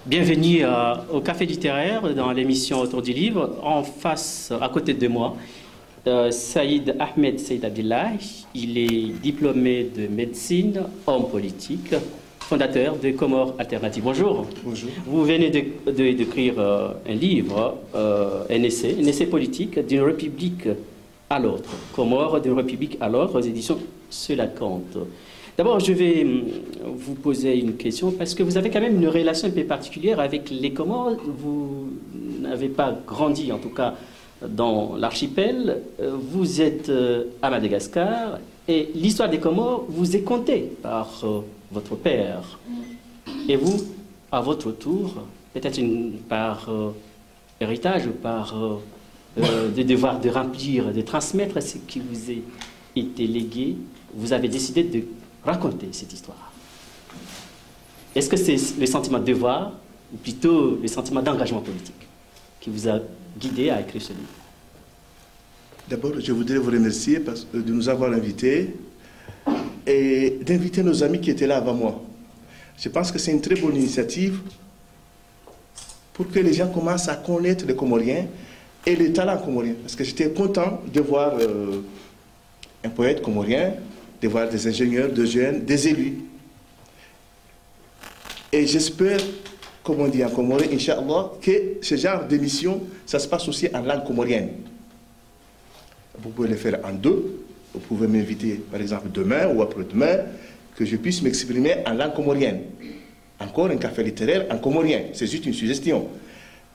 Bienvenue au Café littéraire dans l'émission Autour du livre. En face, à côté de moi, Saïd Ahmed Saïd Abdillah. Il est diplômé de médecine, homme politique, fondateur de Comores Alternatives. Bonjour. Bonjour. Vous venez d'écrire un livre, un essai politique d'une république à l'autre. Comores d'une république à l'autre aux éditions Cela compte. D'abord, je vais vous poser une question parce que vous avez quand même une relation un peu particulière avec les Comores. Vous n'avez pas grandi, en tout cas, dans l'archipel. Vous êtes à Madagascar et l'histoire des Comores vous est contée par votre père. Et vous, à votre tour, peut-être par héritage ou par le devoir de remplir, de transmettre ce qui vous a été légué, vous avez décidé de raconter cette histoire. Est-ce que c'est le sentiment de devoir ou plutôt le sentiment d'engagement politique qui vous a guidé à écrire ce livre? D'abord, je voudrais vous remercier de nous avoir invités et d'inviter nos amis qui étaient là avant moi. Je pense que c'est une très bonne initiative pour que les gens commencent à connaître les Comoriens et les talents comoriens. Parce que j'étais content de voir un poète comorien, de voir des ingénieurs, des jeunes, des élus. Et j'espère, comme on dit en comorien, Inch'Allah, que ce genre d'émission, ça se passe aussi en langue comorienne. Vous pouvez le faire en deux. Vous pouvez m'inviter, par exemple, demain ou après-demain, que je puisse m'exprimer en langue comorienne. Encore un café littéraire en comorien. C'est juste une suggestion.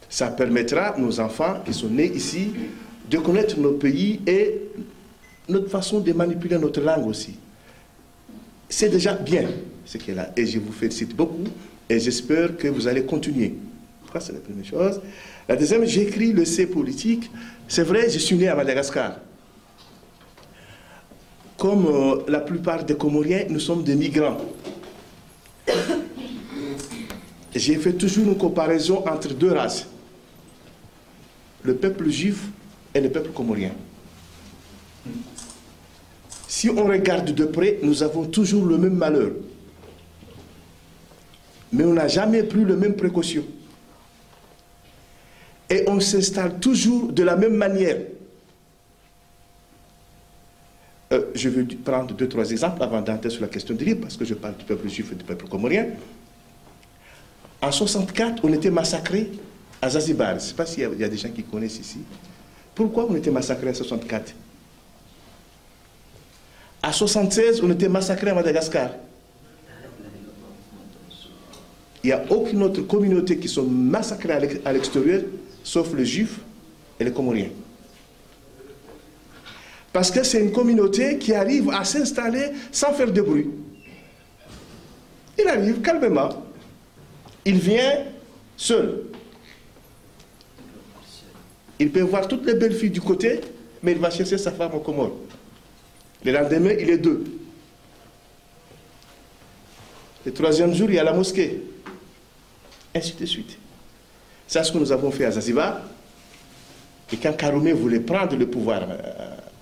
Ça permettra à nos enfants qui sont nés ici de connaître nos pays et notre façon de manipuler notre langue aussi. C'est déjà bien ce qui est là. Et je vous félicite beaucoup et j'espère que vous allez continuer. Ça, c'est la première chose. La deuxième, j'écris le C politique. C'est vrai, je suis né à Madagascar. Comme la plupart des Comoriens, nous sommes des migrants. J'ai fait toujours une comparaison entre deux races. Le peuple juif et le peuple comorien. Si on regarde de près, nous avons toujours le même malheur. Mais on n'a jamais pris les mêmes précautions. Et on s'installe toujours de la même manière. Je vais prendre 2-3 exemples avant d'entrer sur la question du livre, parce que je parle du peuple juif et du peuple comorien. En 1964, on était massacrés à Zanzibar. Je ne sais pas s'il y a des gens qui connaissent ici. Pourquoi on était massacrés en 1964? En 1976, on était massacrés à Madagascar. Il n'y a aucune autre communauté qui sont massacrées à l'extérieur, sauf les Juifs et les Comoriens. Parce que c'est une communauté qui arrive à s'installer sans faire de bruit. Il arrive calmement. Il vient seul. Il peut voir toutes les belles filles du côté, mais il va chercher sa femme au Comores. Le lendemain, il est deux. Le troisième jour, il y a la mosquée. Ainsi de suite. C'est ce que nous avons fait à Zanzibar. Et quand Karume voulait prendre le pouvoir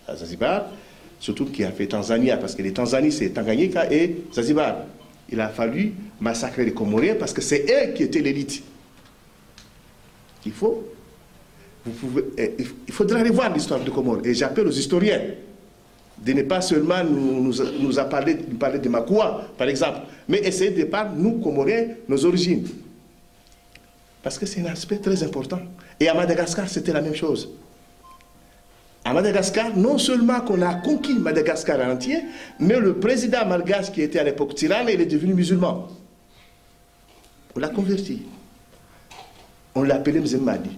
à Zanzibar, surtout qu'il a fait Tanzania, parce que les Tanzanies, c'est Tanganyika et Zanzibar. Il a fallu massacrer les Comoriens parce que c'est eux qui étaient l'élite. Il faudra aller voir l'histoire de Comores. Et j'appelle aux historiens de ne pas seulement nous parler de Makoua, par exemple, mais essayer de parler, nous, Comoriens, nos origines. Parce que c'est un aspect très important. Et à Madagascar, c'était la même chose. À Madagascar, non seulement qu'on a conquis Madagascar en entier, mais le président malgache qui était à l'époque tyranne, il est devenu musulman. On l'a converti. On l'a appelé Mzemadi.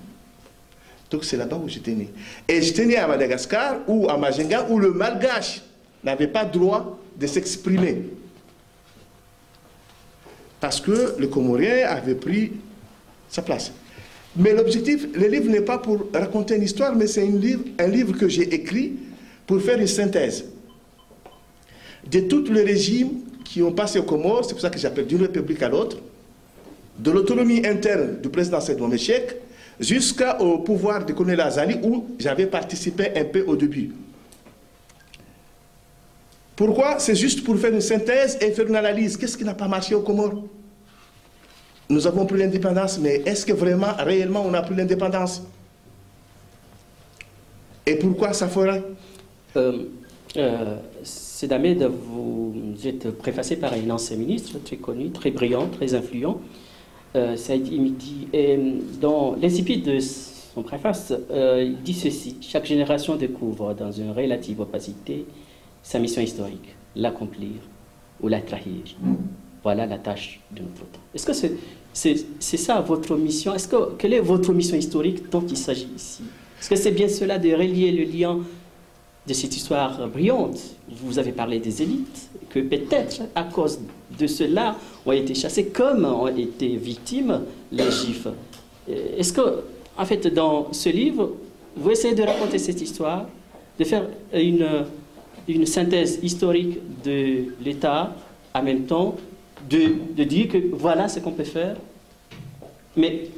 Donc c'est là-bas où j'étais né. Et j'étais né à Madagascar ou à Majenga où le malgache n'avait pas droit de s'exprimer. Parce que le Comorien avait pris sa place. Mais l'objectif, le livre n'est pas pour raconter une histoire, mais c'est un livre que j'ai écrit pour faire une synthèse de tous les régimes qui ont passé aux Comores, c'est pour ça que j'appelle d'une république à l'autre, de l'autonomie interne du président Seydou Meshek, jusqu'au pouvoir de Colonel Azali, où j'avais participé un peu au début. Pourquoi? C'est juste pour faire une synthèse et faire une analyse. Qu'est-ce qui n'a pas marché aux Comores? nous avons pris l'indépendance, mais est-ce que vraiment, réellement, on a pris l'indépendance? Et pourquoi ça ferait? C'est Ahmed, vous êtes préfacé par un ancien ministre très connu, très brillant, très influent, Saïd Imidi. Et dans l'incipit de son préface, il dit ceci: chaque génération découvre dans une relative opacité sa mission historique, l'accomplir ou la trahir. Voilà la tâche de notre temps. Est-ce que c'est ça votre mission? Quelle est votre mission historique dont il s'agit ici? Est-ce que c'est bien cela de relier le lien de cette histoire brillante? Vous avez parlé des élites, que peut-être à cause de cela ont été chassés, comme ont été victimes les Juifs. Est-ce que, en fait, dans ce livre, vous essayez de raconter cette histoire, de faire une synthèse historique de l'État, en même temps de dire que voilà ce qu'on peut faire? Mais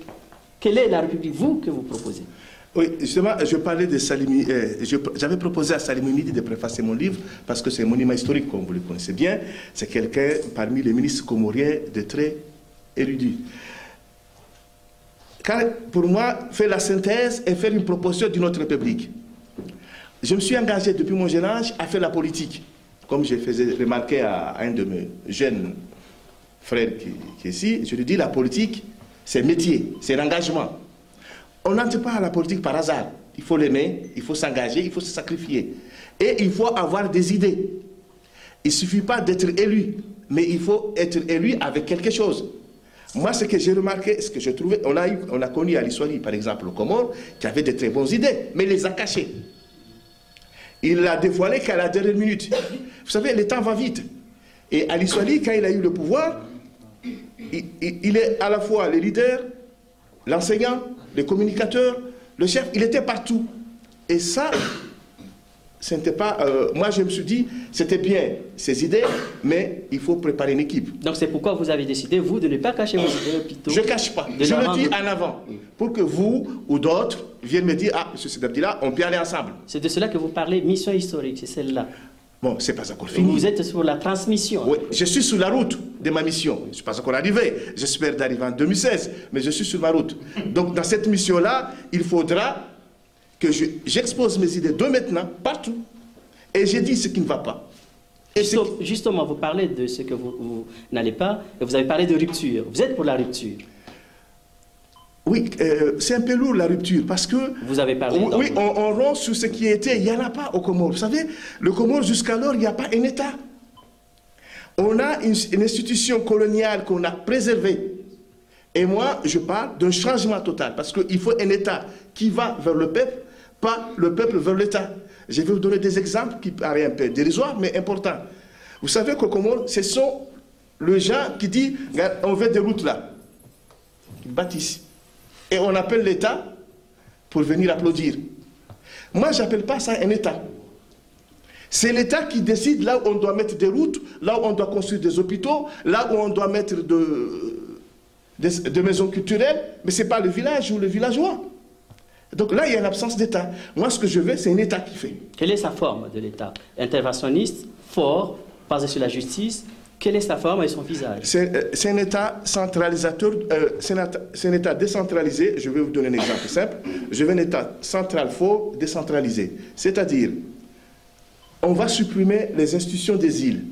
quelle est la République, vous, que vous proposez? Oui, justement, je parlais de Salim. J'avais proposé à Salim Imidi de préfacer mon livre parce que c'est un monument historique, comme vous le connaissez bien. C'est quelqu'un parmi les ministres comoriens de très érudit. Car pour moi, faire la synthèse et faire une proposition d'une autre République. Je me suis engagé depuis mon jeune âge à faire la politique. Comme je faisais remarquer à un de mes jeunes frères qui est ici, je lui dis la politique, c'est métier, c'est l'engagement. On n'entre pas à la politique par hasard. Il faut l'aimer, il faut s'engager, il faut se sacrifier. Et il faut avoir des idées. Il ne suffit pas d'être élu, mais il faut être élu avec quelque chose. Moi, ce que j'ai remarqué, ce que je trouvais, on a connu Ali Soili, par exemple, au Comore, qui avait de très bonnes idées, mais il les a cachées. Il l'a dévoilé qu'à la dernière minute. Vous savez, le temps va vite. Et Ali Soili, quand il a eu le pouvoir, il est à la fois le leader, l'enseignant, le communicateur, le chef, il était partout. Et ça, ce n'était pas... moi, je me suis dit, c'était bien ces idées, mais il faut préparer une équipe. Donc c'est pourquoi vous avez décidé, vous, de ne pas cacher vos idées, plutôt... Je ne cache pas. Je le dis en avant. Pour que vous ou d'autres viennent me dire, ah, M. Sidabdila, on peut aller ensemble. C'est de cela que vous parlez, mission historique, c'est celle-là. Bon, c'est pas encore fini. Vous êtes sur la transmission. Oui, je suis sur la route de ma mission. Je ne suis pas encore arrivé. J'espère d'arriver en 2016, mais je suis sur ma route. Donc, dans cette mission-là, il faudra que j'expose mes idées de maintenant, partout. Et j'ai dit ce qui ne va pas. Et justement, vous parlez de ce que vous n'allez pas, et vous avez parlé de rupture. Vous êtes pour la rupture. Oui, c'est un peu lourd la rupture parce que... Vous avez parlé... Oui, on rompt sur ce qui était. Il n'y en a pas au Comore. Vous savez, le Comore, jusqu'alors, il n'y a pas un État. On a une institution coloniale qu'on a préservée. Et moi, je parle d'un changement total parce qu'il faut un État qui va vers le peuple, pas le peuple vers l'État. Je vais vous donner des exemples qui paraissent un peu dérisoires, mais importants. Vous savez qu'au Comore, ce sont les gens qui disent, on veut des routes là. Ils bâtissent. Et on appelle l'État pour venir applaudir. Moi, je n'appelle pas ça un État. C'est l'État qui décide là où on doit mettre des routes, là où on doit construire des hôpitaux, là où on doit mettre des maisons culturelles, mais ce n'est pas le village ou le villageois. Donc là, il y a une absence d'État. Moi, ce que je veux, c'est un État qui fait. Quelle est sa forme de l'État? Interventionniste, fort, basé sur la justice. Quelle est sa forme et son visage? C'est un État centralisateur, c'est un État décentralisé. Je vais vous donner un exemple simple. Je veux un État central fort, décentralisé. C'est-à-dire, on va supprimer les institutions des îles.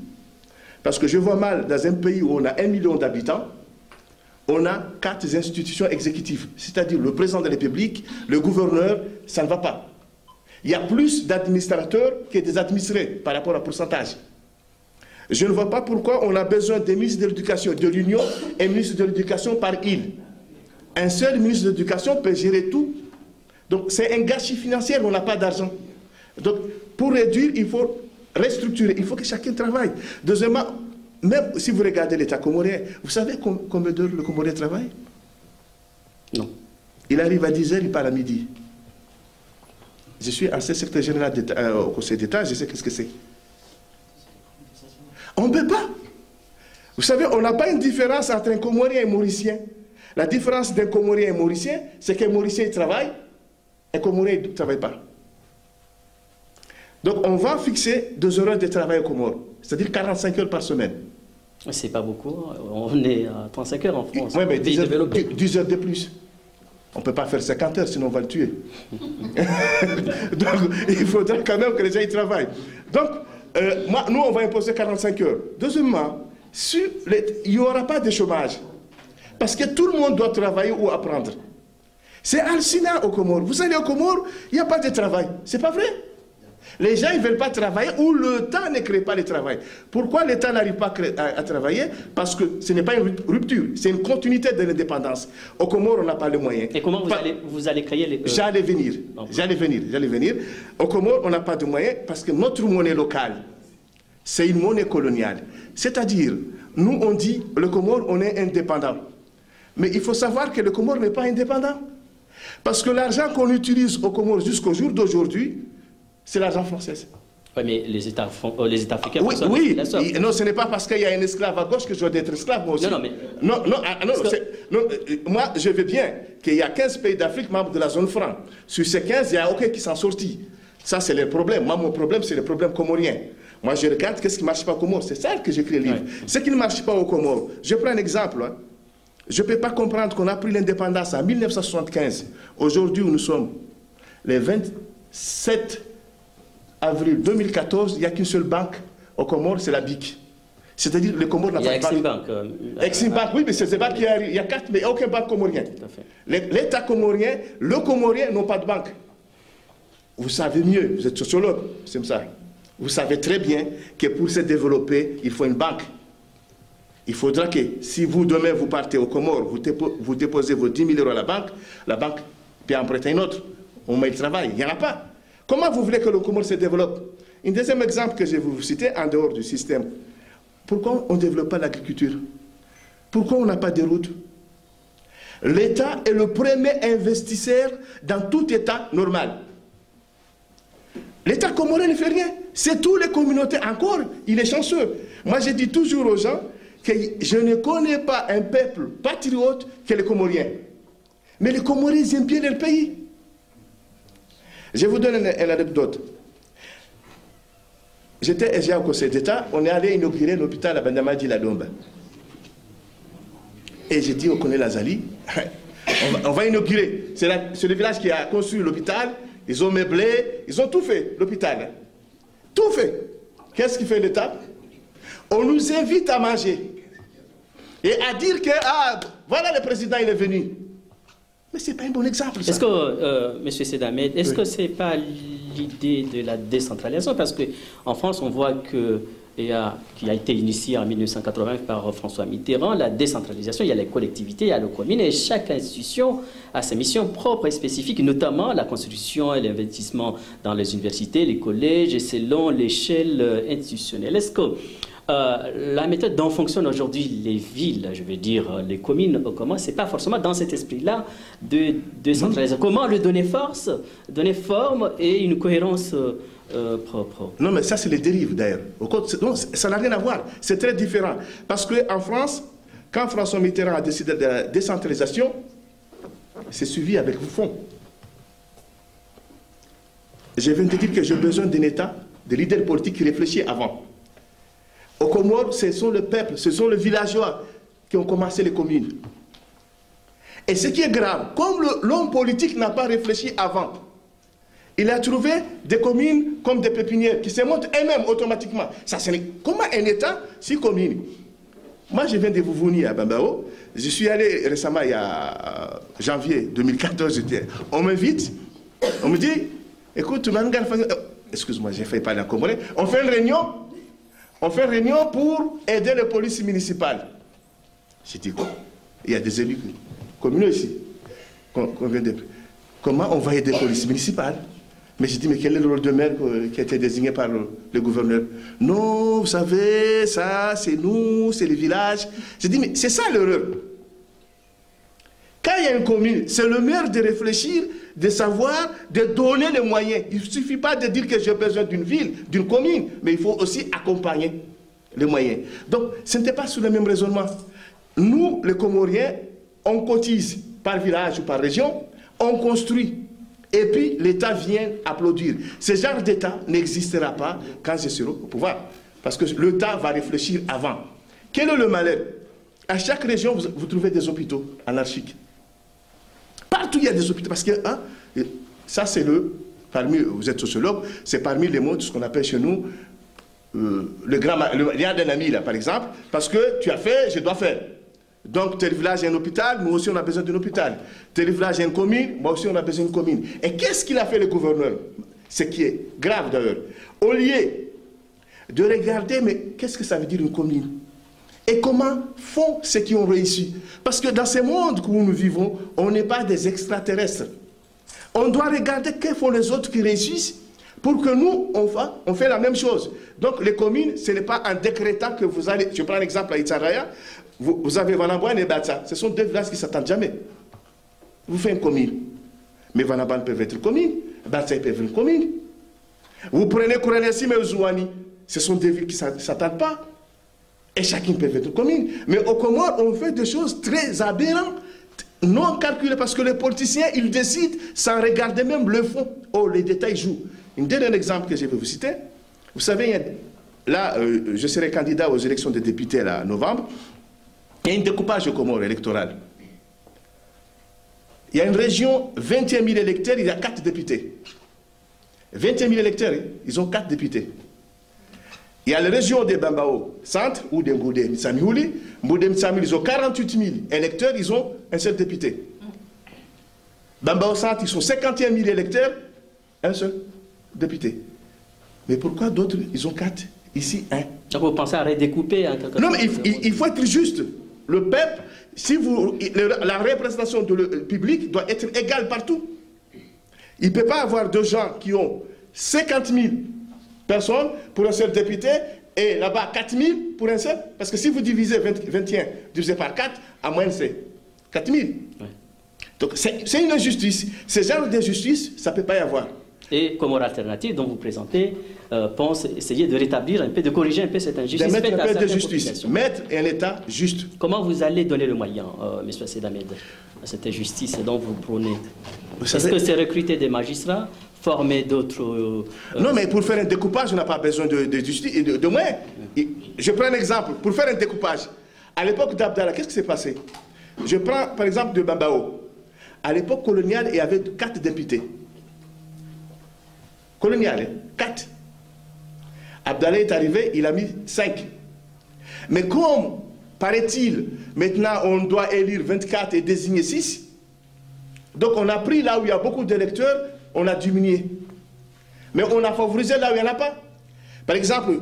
Parce que je vois mal, dans un pays où on a 1 million d'habitants, on a 4 institutions exécutives. C'est-à-dire le président de la République, le gouverneur, ça ne va pas. Il y a plus d'administrateurs que des administrés par rapport au pourcentage. Je ne vois pas pourquoi on a besoin des ministres de l'Éducation de l'Union et ministre de l'Éducation par île. Un seul ministre de l'Éducation peut gérer tout. Donc c'est un gâchis financier, on n'a pas d'argent. Donc pour réduire, il faut restructurer, il faut que chacun travaille. Deuxièmement, même si vous regardez l'État comorien, vous savez combien d'heures le Comorien travaille? Non. Il arrive à 10 h, il part à midi. Je suis ancien secrétaire général au Conseil d'État, je sais qu'est-ce que c'est. On ne peut pas. Vous savez, on n'a pas une différence entre un Comorien et un Mauricien. La différence d'un Comorien et un Mauricien, c'est qu'un Mauricien travaille, un Comorien ne travaille pas. Donc on va fixer 2 heures de travail au Comore, c'est-à-dire 45 heures par semaine. C'est pas beaucoup. On est à 35 heures en France. Oui, mais 10 heures de plus. On ne peut pas faire 50 heures, sinon on va le tuer. Donc, il faudra quand même que les gens y travaillent. Donc, nous, on va imposer 45 heures. Deuxièmement, il n'y aura pas de chômage. Parce que tout le monde doit travailler ou apprendre. C'est hallucinant aux Comores. Vous allez aux Comores, il n'y a pas de travail. C'est pas vrai? Les gens ne veulent pas travailler ou l'État ne crée pas le travail. Pourquoi l'État n'arrive pas à travailler? Parce que ce n'est pas une rupture, c'est une continuité de l'indépendance. Au Comores, on n'a pas les moyens. Et comment vous allez créer les... J'allais venir. Au Comores, on n'a pas de moyens parce que notre monnaie locale, c'est une monnaie coloniale. C'est-à-dire, nous, on dit, le Comores, on est indépendant. Mais il faut savoir que le Comores n'est pas indépendant. Parce que l'argent qu'on utilise au Comores jusqu'au jour d'aujourd'hui, c'est l'argent français. Oui, mais les États africains... Oui, non, ce n'est pas parce qu'il y a un esclave à gauche que je dois être esclave, moi aussi. Non, moi, je veux bien qu'il y a 15 pays d'Afrique membres de la zone franc. Sur ces 15, il n'y a aucun qui s'en sortit. Ça, c'est le problème. Moi, mon problème, c'est le problème comorien. Moi, je regarde qu'est-ce qui ne marche pas aux Comores. C'est ça que j'écris le livre. Ouais. Ce qui ne marche pas aux Comores. Je prends un exemple. Hein. Je ne peux pas comprendre qu'on a pris l'indépendance en 1975. Aujourd'hui, où nous sommes, le 27 avril 2014, il n'y a qu'une seule banque aux Comores, c'est la BIC. C'est-à-dire les Comores n'ont pas de banque. Exim Bank, oui, mais c'est des banques qui arrivent. Il y a 4, mais il n'y a aucun banque comorien. L'État comorien, le Comorien n'ont pas de banque. Vous savez mieux, vous êtes sociologue, c'est ça. Vous savez très bien que pour se développer, il faut une banque. Il faudra que si vous, demain, vous partez aux Comores, vous déposez vos 10 000 € à la banque peut en prêter une autre. On met le travail, il n'y en a pas. Comment vous voulez que le Comore se développe? Un deuxième exemple que je vais vous citer, en dehors du système. Pourquoi on ne développe pas l'agriculture? Pourquoi on n'a pas de routes? L'État est le premier investisseur dans tout État normal. L'État comorien ne fait rien. C'est toutes les communautés. Encore, il est chanceux. Moi, je dis toujours aux gens que je ne connais pas un peuple patriote que les Comoriens. Mais les Comoriens aiment bien leur pays. Je vous donne une anecdote. J'étais déjà au Conseil d'État, on est allé inaugurer l'hôpital à Bandamadi Ladomba. Et j'ai dit au colonel Azali, on va inaugurer. C'est le village qui a construit l'hôpital, ils ont meublé, ils ont tout fait, l'hôpital. Tout fait. Qu'est-ce qui fait l'État? On nous invite à manger. Et à dire que, voilà le président, il est venu. Mais ce n'est pas un bon exemple. Est-ce que, M. Sedamed, est-ce que ce n'est pas l'idée de la décentralisation? Parce qu'en France, on voit qui a été initiée en 1980 par François Mitterrand, la décentralisation, il y a les collectivités, il y a les communes, et chaque institution a ses missions propres et spécifiques, notamment la constitution et l'investissement dans les universités, les collèges, et selon l'échelle institutionnelle. Est-ce que la méthode dont fonctionnent aujourd'hui les villes, je veux dire les communes, comment c'est pas forcément dans cet esprit-là de décentralisation? Comment le donner force, donner forme et une cohérence propre? Non, mais ça, c'est les dérives d'ailleurs. Ça n'a rien à voir. C'est très différent. Parce qu'en France, quand François Mitterrand a décidé de la décentralisation, c'est suivi avec le fonds. Je viens de dire que j'ai besoin d'un État, de leaders politiques qui réfléchissent avant. Au Comores, ce sont le peuple, ce sont les villageois qui ont commencé les communes. Et ce qui est grave, comme l'homme politique n'a pas réfléchi avant, il a trouvé des communes comme des pépinières qui se montent elles-mêmes automatiquement. Ça, comment un État, 6 communes? Moi, je viens de vous venir à Bambao. Je suis allé récemment, il y a janvier 2014, on m'invite, on me dit, écoute, excuse-moi, j'ai failli parler en comorien, on fait une réunion pour aider les polices municipales. J'ai dit quoi? Il y a des élus communaux ici. Comment on va aider les polices municipales? Mais j'ai dit, mais quel est le rôle de maire qui a été désigné par le gouverneur? Non, vous savez, ça, c'est nous, c'est les villages. J'ai dit, mais c'est ça l'erreur. Quand il y a une commune, c'est le maire de réfléchir, de savoir, de donner les moyens. Il ne suffit pas de dire que j'ai besoin d'une ville, d'une commune, mais il faut aussi accompagner les moyens. Donc, ce n'était pas sous le même raisonnement. Nous, les Comoriens, on cotise par village ou par région, on construit. Et puis, l'État vient applaudir. Ce genre d'État n'existera pas quand je serai au pouvoir. Parce que l'État va réfléchir avant. Quel est le malheur? À chaque région, vous trouvez des hôpitaux anarchiques. Partout, il y a des hôpitaux. Parce que ça, c'est vous êtes sociologue, c'est parmi les mots de ce qu'on appelle chez nous il y a d'un ami, là, par exemple, parce que tu as fait, je dois faire. Donc, tel village a un hôpital, nous aussi, on a besoin d'un hôpital. Tel village a une commune, moi aussi, on a besoin d'une commune. Et qu'est-ce qu'il a fait, le gouverneur? Ce qui est grave, d'ailleurs. Au lieu de regarder, mais qu'est-ce que ça veut dire une commune? Et comment font ceux qui ont réussi? Parce que dans ce monde où nous vivons, on n'est pas des extraterrestres. On doit regarder que font les autres qui réussissent pour que nous, on fait la même chose. Donc les communes, ce n'est pas en décrétant que vous allez... Je prends l'exemple à Itsaraya, vous avez Vanamboine et Batsa. Ce sont deux villages qui ne s'attendent jamais. Vous faites une commune. Mais Vanamboine peut être une commune, Batsa peut être une commune. Vous prenez Kouranesi et Zouani, ce sont des villes qui ne s'attendent pas. Et chacun peut être une commune. Mais au Comores, on fait des choses très aberrantes, non calculées, parce que les politiciens, ils décident sans regarder même le fond. Oh, les détails jouent. Un dernier exemple que je vais vous citer. Vous savez, là, je serai candidat aux élections des députés là, en novembre. Il y a un découpage au Comores électoral. Il y a une région, 21 000 électeurs, il y a 4 députés. 21 000 électeurs, ils ont 4 députés. Il y a la région de Bambao Centre, ou de Mboudé Mitsamiouli. Mboudé Mitsamiouli, ils ont 48 000 électeurs, ils ont un seul député. Bambao Centre, ils sont 51 000 électeurs, un seul député. Mais pourquoi d'autres, ils ont 4? Ici, 1. Donc vous pensez à redécouper en quelque sorte? Non, mais il faut être juste. Le peuple, la représentation du public doit être égale partout. Il ne peut pas avoir deux gens qui ont 50 000 personnes pour un seul député et là-bas 4 000 pour un seul. Parce que si vous divisez 21 divisé par 4, à moins c'est 4 000. Ouais. Donc c'est une injustice. Ce genre d'injustice, ça ne peut pas y avoir. Et Comores Alternative, dont vous présentez, pense essayer de rétablir un peu, de corriger un peu cette injustice. De mettre un peu de justice. Mettre un État juste. Comment vous allez donner le moyen, M. Sedamed, à cette injustice dont vous prônez? Est-ce que c'est recruter des magistrats, former d'autres... Non, mais pour faire un découpage, on n'a pas besoin de justice, de moyens. Je prends un exemple. Pour faire un découpage, à l'époque d'Abdallah, qu'est-ce qui s'est passé? Je prends par exemple de Bambao. À l'époque coloniale, il y avait 4 députés. Colonial, 4. Abdallah est arrivé, il a mis 5. Mais comme, paraît-il, maintenant on doit élire 24 et désigner 6, donc on a pris là où il y a beaucoup d'électeurs, on a diminué. Mais on a favorisé là où il n'y en a pas. Par exemple,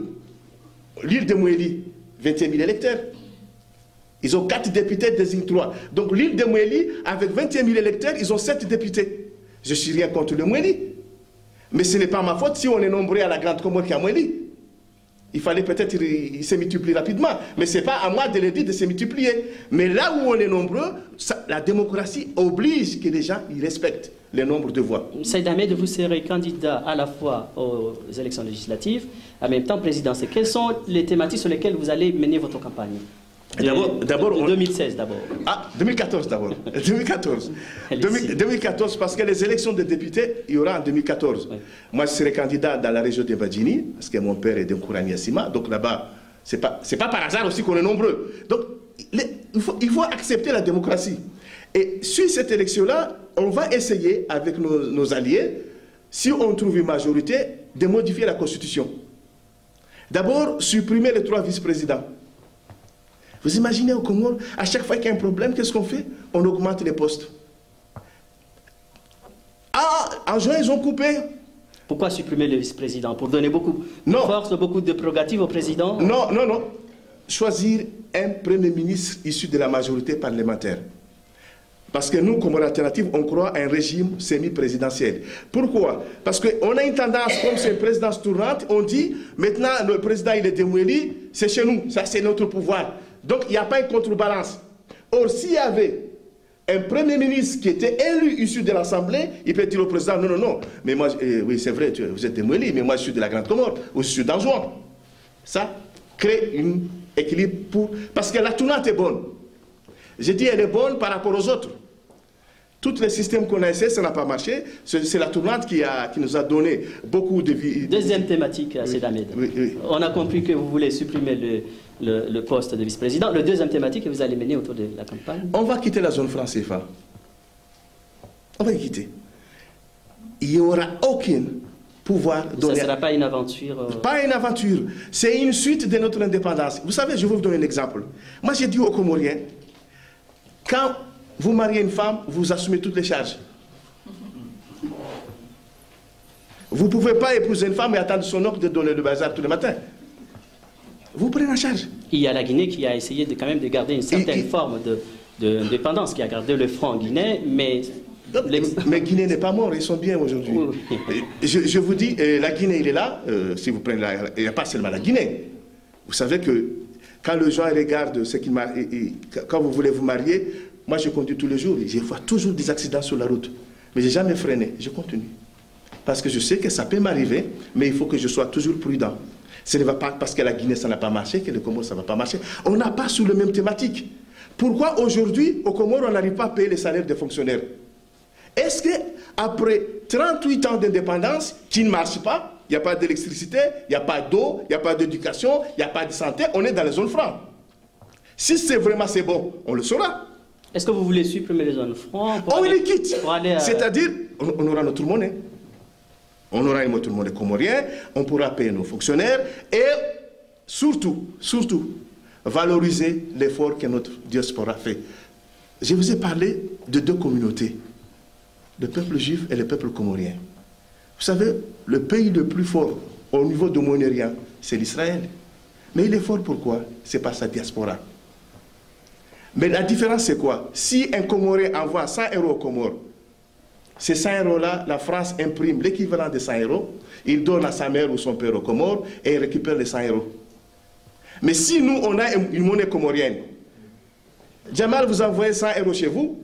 l'île de Mouéli, 21 000 électeurs. Ils ont 4 députés, désignent 3. Donc l'île de Mouéli, avec 21 000 électeurs, ils ont 7 députés. Je ne suis rien contre le Mouéli. Mais ce n'est pas ma faute si on est nombreux à la Grande Comore qu'à Mouéli. Il fallait peut-être qu'il se multiplie rapidement. Mais ce n'est pas à moi de le dire de se multiplier. Mais là où on est nombreux, la démocratie oblige que les gens y respectent le nombre de voix. Sedamed, vous serez candidat à la fois aux élections législatives, en même temps présidentielles. Quelles sont les thématiques sur lesquelles vous allez mener votre campagne? D'abord, 2016 d'abord. Ah, 2014 d'abord. 2014. 2014, parce que les élections de députés, il y aura en 2014. Oui. Moi, je serai candidat dans la région de Badjini, parce que mon père est d'un Kourani Assima. Donc là-bas, ce n'est pas par hasard aussi qu'on est nombreux. Donc, il faut accepter la démocratie. Et sur cette élection-là, on va essayer, avec nos alliés, si on trouve une majorité, de modifier la Constitution. D'abord, supprimer les 3 vice-présidents. Vous imaginez au Comores, à chaque fois qu'il y a un problème, qu'est-ce qu'on fait? On augmente les postes. Ah, en juin, ils ont coupé. Pourquoi supprimer le vice-président? Pour donner beaucoup de force, beaucoup de prérogatives au président? Non, non, non. Choisir un premier ministre issu de la majorité parlementaire. Parce que nous, comme alternative, on croit à un régime semi-présidentiel. Pourquoi? Parce qu'on a une tendance, comme c'est une présidence tournante, on dit, maintenant, le président, il est démoli, c'est chez nous, ça c'est notre pouvoir. Donc, il n'y a pas une contrebalance. Or, s'il y avait un premier ministre qui était élu issu de l'Assemblée, il peut dire au président, non, non, non, mais moi, oui, c'est vrai, vous êtes démoli, mais moi, je suis de la Grande Comore, ou je suis d'Anjouan. Ça crée un équilibre pour... Parce que la tournante est bonne. Je dis, elle est bonne par rapport aux autres. Tous les systèmes qu'on a essayé, ça n'a pas marché. C'est la tournante qui nous a donné beaucoup de vie. Deuxième thématique, Seyd Ahmed. Oui. On a compris que vous voulez supprimer le poste de vice-président. Le deuxième thématique que vous allez mener autour de la campagne. On va quitter la zone franc CFA. On va y quitter. Il n'y aura aucun pouvoir donné. Ça ne sera pas une aventure. Pas une aventure. C'est une suite de notre indépendance. Vous savez, je vais vous donner un exemple. Moi, j'ai dit aux Comoriens, quand vous mariez une femme, vous assumez toutes les charges. Vous ne pouvez pas épouser une femme et attendre son oncle de donner le bazar tous les matins. Vous prenez en charge. Il y a la Guinée qui a essayé quand même de garder une certaine forme d'indépendance, qui a gardé le franc guinéen, mais... Mais Guinée n'est pas mort, ils sont bien aujourd'hui. Oui. Je vous dis, la Guinée, il est là. Si vous prenez il n'y a pas seulement la Guinée. Vous savez que quand les gens regardent ce qu'ils quand vous voulez vous marier, moi je conduis tous les jours, je vois toujours des accidents sur la route. Mais je n'ai jamais freiné, je continue. Parce que je sais que ça peut m'arriver, mais il faut que je sois toujours prudent. Ce n'est pas parce que la Guinée, ça n'a pas marché, que le Comore, ça ne va pas marcher. On n'a pas sur la même thématique. Pourquoi aujourd'hui, au Comore, on n'arrive pas à payer les salaires des fonctionnaires? Est-ce qu'après 38 ans d'indépendance, qui ne marche pas, il n'y a pas d'électricité, il n'y a pas d'eau, il n'y a pas d'éducation, il n'y a pas de santé, on est dans les zones francs. Si c'est vraiment bon, on le saura. Est-ce que vous voulez supprimer les zones francs? On les quitte. C'est-à-dire, on aura notre monnaie. On aura notre monnaie comorienne, on pourra payer nos fonctionnaires et surtout, valoriser l'effort que notre diaspora fait. Je vous ai parlé de deux communautés. Le peuple juif et le peuple comorien. Vous savez, le pays le plus fort au niveau de monérien, c'est l'Israël. Mais il est fort pourquoi? C'est par sa diaspora. Mais la différence c'est quoi? Si un Comorien envoie 100 € aux Comores, ces 100 € là, la France imprime l'équivalent de 100 €, il donne à sa mère ou son père aux Comores et il récupère les 100 €. Mais si nous, on a une monnaie comorienne, Jamal vous envoie 100 € chez vous,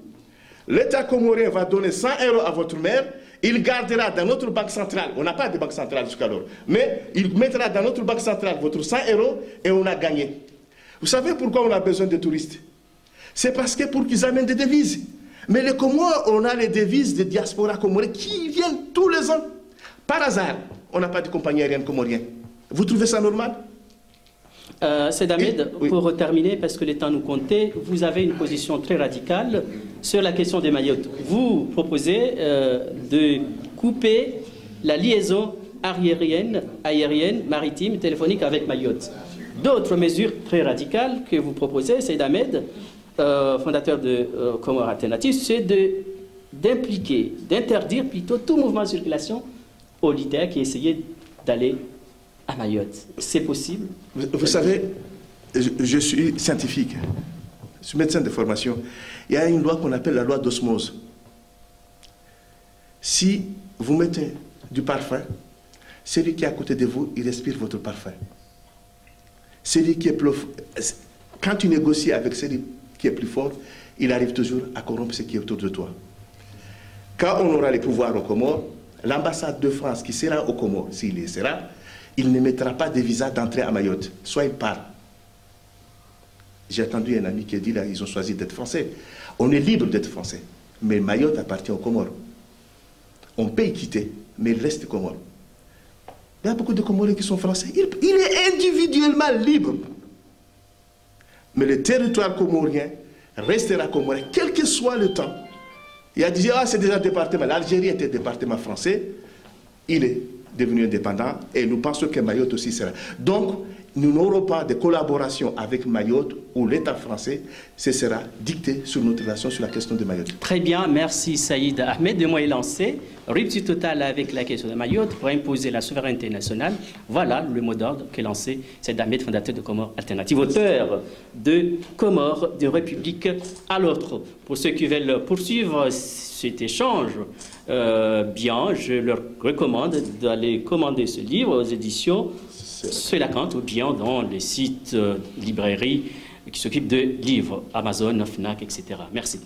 l'État comorien va donner 100 € à votre mère, il gardera dans notre banque centrale, on n'a pas de banque centrale jusqu'alors, mais il mettra dans notre banque centrale votre 100 € et on a gagné. Vous savez pourquoi on a besoin de touristes? C'est parce que pour qu'ils amènent des devises. Mais les Comores, on a les devises de diaspora comorienne qui viennent tous les ans. Par hasard, on n'a pas de compagnie aérienne comorienne. Vous trouvez ça normal? Seyd Ahmed, oui. Pour terminer, parce que le temps nous comptait, vous avez une position très radicale sur la question des Mayotte. Vous proposez de couper la liaison aérienne, maritime, téléphonique avec Mayotte. D'autres mesures très radicales que vous proposez, Seyd Ahmed, fondateur de Comores Alternative, c'est d'impliquer, d'interdire plutôt tout mouvement de circulation aux leaders qui essayaient d'aller à Mayotte. C'est possible? Vous savez, je suis scientifique, je suis médecin de formation. Il y a une loi qu'on appelle la loi d'osmose. Si vous mettez du parfum, celui qui est à côté de vous, il respire votre parfum. Celui qui est plus... Quand tu négocies avec celui qui est plus fort, il arrive toujours à corrompre ce qui est autour de toi. Quand on aura les pouvoirs aux Comores, l'ambassade de France qui sera aux Comores, s'il y sera, il ne mettra pas de visa d'entrée à Mayotte. Soit il part. J'ai entendu un ami qui a dit là, ils ont choisi d'être français. On est libre d'être français. Mais Mayotte appartient aux Comores. On peut y quitter, mais il reste Comores. Il y a beaucoup de Comoriens qui sont français. Il est individuellement libre. Mais le territoire comorien restera comorien, quel que soit le temps. Il a dit, ah, c'est déjà un département. L'Algérie était un département français. Il est devenu indépendant et nous pensons que Mayotte aussi sera. Donc, nous n'aurons pas de collaboration avec Mayotte ou l'État français, ce sera dicté sur notre relation sur la question de Mayotte. Très bien, merci Seyd Ahmed. Le mot est lancé. Rupture totale avec la question de Mayotte pour imposer la souveraineté nationale. Voilà le mot d'ordre qu'est lancé Seyd Ahmed, fondateur de Comores Alternative, auteur de Comores, d'une république à l'autre. Pour ceux qui veulent poursuivre cet échange, bien, je leur recommande d'aller commander ce livre aux éditions Selacante ou bien dans les sites librairies qui s'occupent de livres, Amazon, Fnac, etc. Merci.